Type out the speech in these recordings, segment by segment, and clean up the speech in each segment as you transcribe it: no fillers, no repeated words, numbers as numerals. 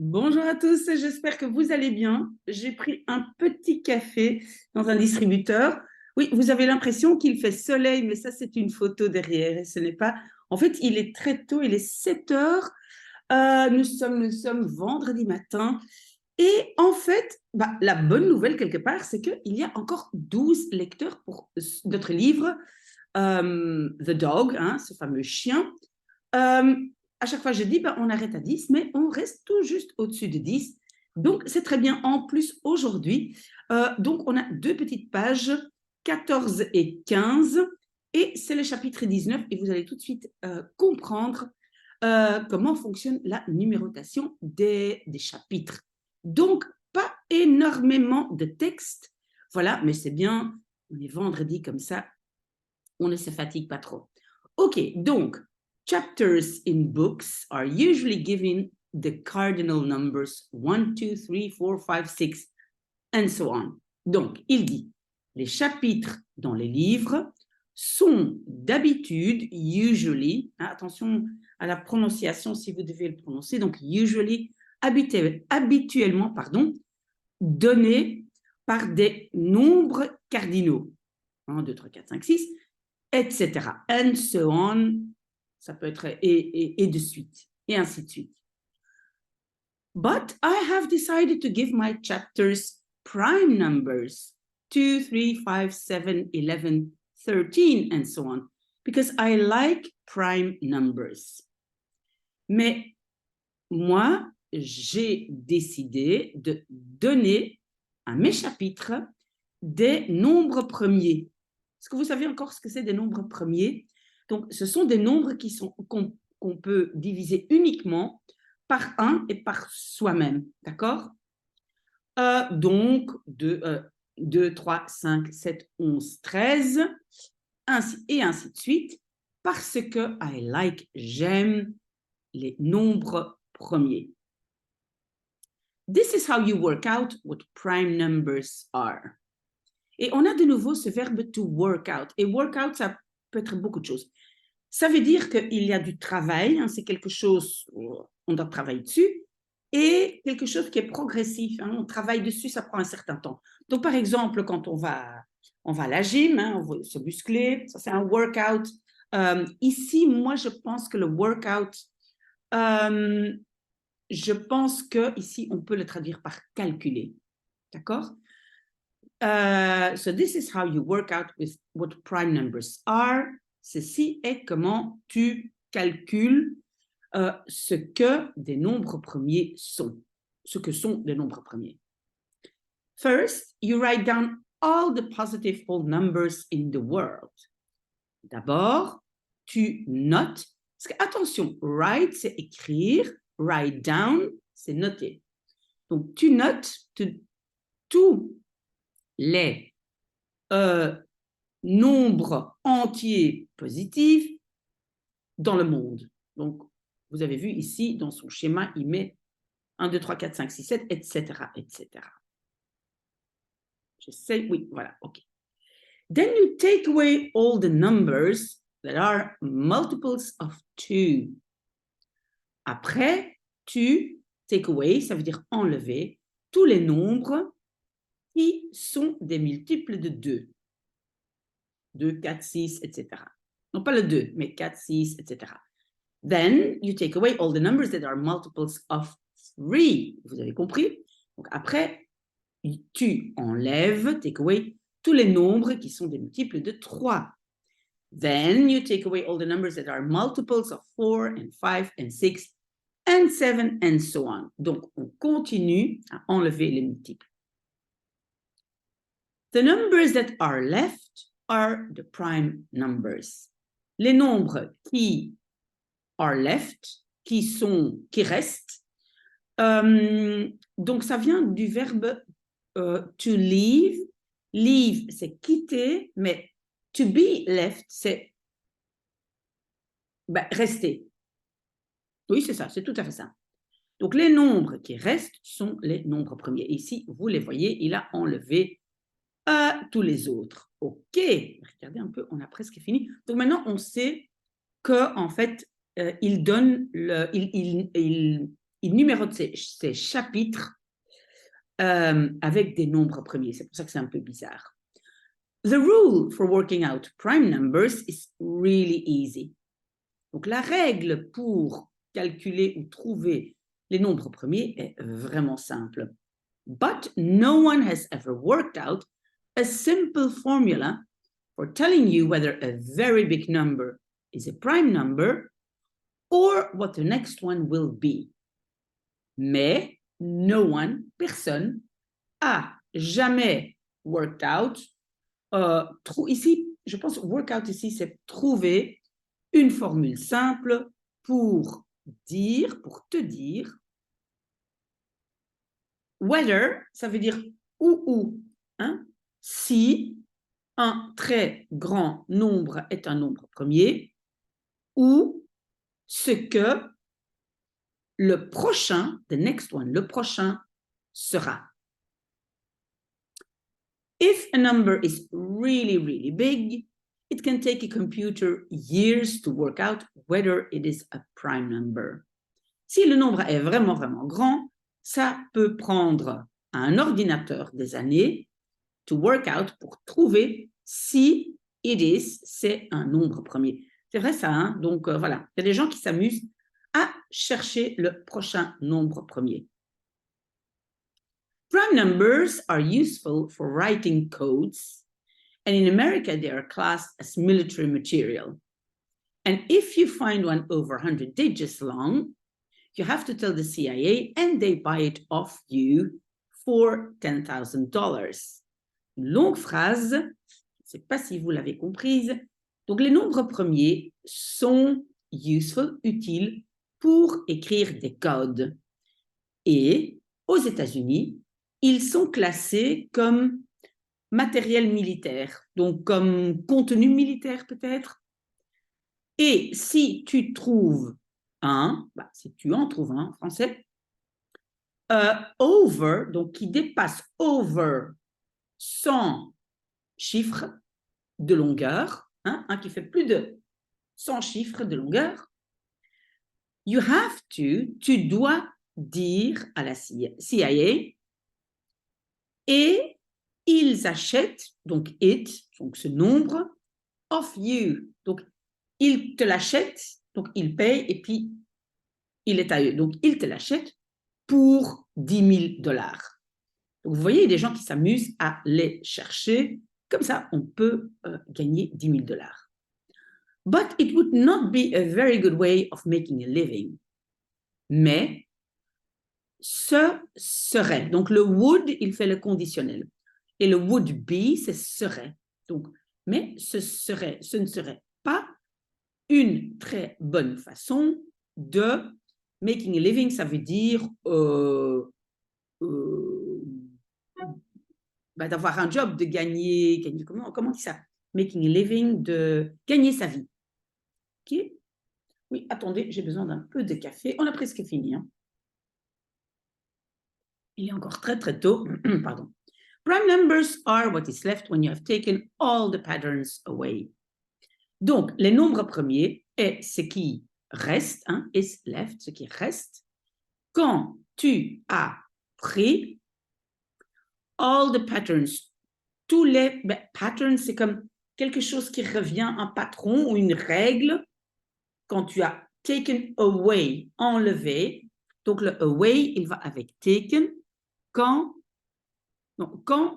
Bonjour à tous, j'espère que vous allez bien. J'ai pris un petit café dans un distributeur. Oui, vous avez l'impression qu'il fait soleil, mais ça, c'est une photo derrière et ce n'est pas. En fait, il est très tôt, il est 7 heures. Nous sommes vendredi matin. Et en fait, la bonne nouvelle quelque part, c'est qu'il y a encore 12 lecteurs pour notre livre, The Dog, hein, ce fameux chien. Euh, à chaque fois, je dis, on arrête à 10, mais on reste tout juste au-dessus de 10. Donc, c'est très bien. En plus, aujourd'hui, donc on a deux petites pages, 14 et 15, et c'est le chapitre 19, et vous allez tout de suite comprendre comment fonctionne la numérotation des chapitres. Donc, pas énormément de texte, voilà, mais c'est bien, on est vendredi comme ça, on ne se fatigue pas trop. OK, donc, chapters in books are usually given the cardinal numbers 1, 2, 3, 4, 5, 6, and so on. Donc, il dit, les chapitres dans les livres sont d'habitude, usually, hein, attention à la prononciation si vous devez le prononcer, donc usually, habituellement, donnés par des nombres cardinaux. 1, 2, 3, 4, 5, 6, etc. And so on, ça peut être et de suite, et ainsi de suite. But I have decided to give my chapters prime numbers 2, 3, 5, 7, 11, 13, and so on, because I like prime numbers. Mais moi, j'ai décidé de donner à mes chapitres des nombres premiers. Est-ce que vous savez encore ce que c'est des nombres premiers? Donc, ce sont des nombres qu'on peut diviser uniquement par 1 et par soi-même, d'accord? Donc, 2, 3, 5, 7, 11, 13, et ainsi de suite, parce que j'aime les nombres premiers. This is how you work out what prime numbers are. Et on a de nouveau ce verbe to work out. Et work out, ça peut être beaucoup de choses. Ça veut dire qu'il y a du travail, hein, c'est quelque chose, on doit travailler dessus, et quelque chose qui est progressif. Hein, on travaille dessus, ça prend un certain temps. Donc, par exemple, quand on va à la gym, hein, on va se muscler, ça c'est un workout. Ici, moi, je pense que le workout, je pense qu'ici, on peut le traduire par calculer. D'accord? So this is how you work out with what prime numbers are. Ceci est comment tu calcules ce que des nombres premiers sont. Ce que sont des nombres premiers. First, you write down all the positive whole numbers in the world. D'abord, tu notes. Parce que, attention, write, c'est écrire. Write down, c'est noter. Donc, tu notes tous les nombres entiers positifs dans le monde. Donc, vous avez vu ici, dans son schéma, il met 1, 2, 3, 4, 5, 6, 7, etc., etc. J'essaie, oui, voilà, OK. Then you take away all the numbers that are multiples of 2. Après, tu take away, ça veut dire enlever, tous les nombres qui sont des multiples de 2. 2, 4, 6, etc. Non pas le 2, mais 4, 6, etc. Then you take away all the numbers that are multiples of 3. Vous avez compris? Donc après, tu enlèves, take away, tous les nombres qui sont des multiples de 3. Then you take away all the numbers that are multiples of 4 and 5 and 6 and 7 and so on. Donc on continue à enlever les multiples. The numbers that are left are the prime numbers. Les nombres qui are left, qui restent, donc ça vient du verbe to leave. Leave, c'est quitter, mais to be left, c'est rester. Oui, c'est ça, c'est tout à fait ça. Donc les nombres qui restent sont les nombres premiers. Ici, vous les voyez, il a enlevé tous les autres. OK, regardez un peu, on a presque fini. Donc maintenant, on sait que en fait, il donne il numérote ses chapitres avec des nombres premiers. C'est pour ça que c'est un peu bizarre. The rule for working out prime numbers is really easy. Donc, la règle pour calculer ou trouver les nombres premiers est vraiment simple. But no one has ever worked out a simple formula for telling you whether a very big number is a prime number or what the next one will be. Mais no one, personne, a jamais worked out. Ici, je pense workout ici, c'est trouver une formule simple pour te dire, whether, ça veut dire ou, hein, si un très grand nombre est un nombre premier, ou ce que le prochain, the next one, le prochain sera. If a number is really, really big, it can take a computer years to work out whether it is a prime number. Si le nombre est vraiment, vraiment grand, ça peut prendre un ordinateur des années to work out pour trouver si it is, c'est un nombre premier. C'est vrai ça, hein? Donc voilà, il y a des gens qui s'amusent à chercher le prochain nombre premier. Prime numbers are useful for writing codes, and in America they are classed as military material. And if you find one over 100 digits long, you have to tell the CIA and they buy it off you for $10,000. Une longue phrase, je ne sais pas si vous l'avez comprise. Donc les nombres premiers sont useful, utiles pour écrire des codes. Et aux États-Unis, ils sont classés comme matériel militaire, donc comme contenu militaire peut-être. Et si tu trouves si tu en trouves un en français, over, donc qui dépasse over 100 chiffres de longueur, hein, qui fait plus de 100 chiffres de longueur, tu dois dire à la CIA, et ils achètent, donc ce nombre, of you. Donc, ils te l'achètent, donc ils payent, et puis il est à eux. Donc, ils te l'achètent pour $10,000. Donc, vous voyez, il y a des gens qui s'amusent à les chercher. Comme ça, on peut gagner $10,000. But it would not be a very good way of making a living. Mais ce serait. Donc, le would, il fait le conditionnel. Et le would be, c'est serait. Donc, mais ce ne serait pas une très bonne façon de making a living. Ça veut dire d'avoir un job, de gagner comment on dit ça? Making a living, de gagner sa vie. Ok? Oui, attendez, j'ai besoin d'un peu de café. On a presque fini. Hein? Il est encore très, très tôt. Pardon. Prime numbers are what is left when you have taken all the patterns away. Donc, les nombres premiers est ce qui reste, hein, is left, ce qui reste, quand tu as pris all the patterns. Tous les patterns, c'est comme quelque chose qui revient, un patron ou une règle. Quand tu as taken away, enlevé, donc le away, il va avec taken. Quand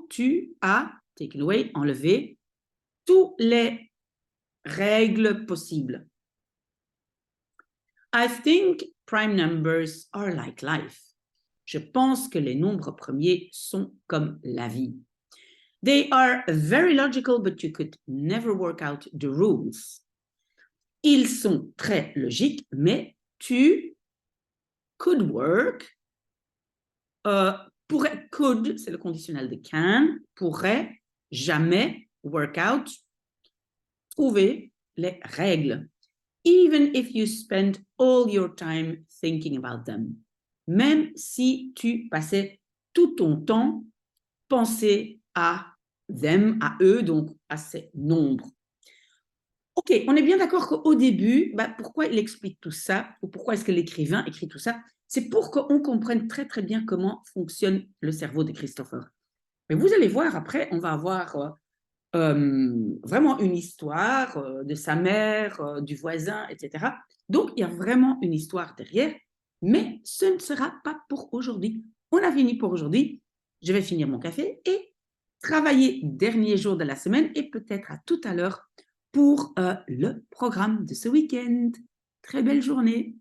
tu as taken away, enlevé, tous les règles possibles. I think prime numbers are like life. Je pense que les nombres premiers sont comme la vie. They are very logical, but you could never work out the rules. Ils sont très logiques, mais tu could work, could, c'est le conditionnel de can, pourrait jamais work out, trouver les règles. Even if you spend all your time thinking about them. Même si tu passais tout ton temps penser à them, à eux, donc à ces nombres. Ok, on est bien d'accord qu'au début, pourquoi il explique tout ça, ou pourquoi est-ce que l'écrivain écrit tout ça, c'est pour qu'on comprenne très très bien comment fonctionne le cerveau de Christopher. Mais vous allez voir, après, on va avoir vraiment une histoire de sa mère, du voisin, etc. Donc, il y a vraiment une histoire derrière, mais ce ne sera pas pour aujourd'hui. On a fini pour aujourd'hui. Je vais finir mon café et travailler dernier jour de la semaine et peut-être à tout à l'heure pour le programme de ce week-end. Très belle journée.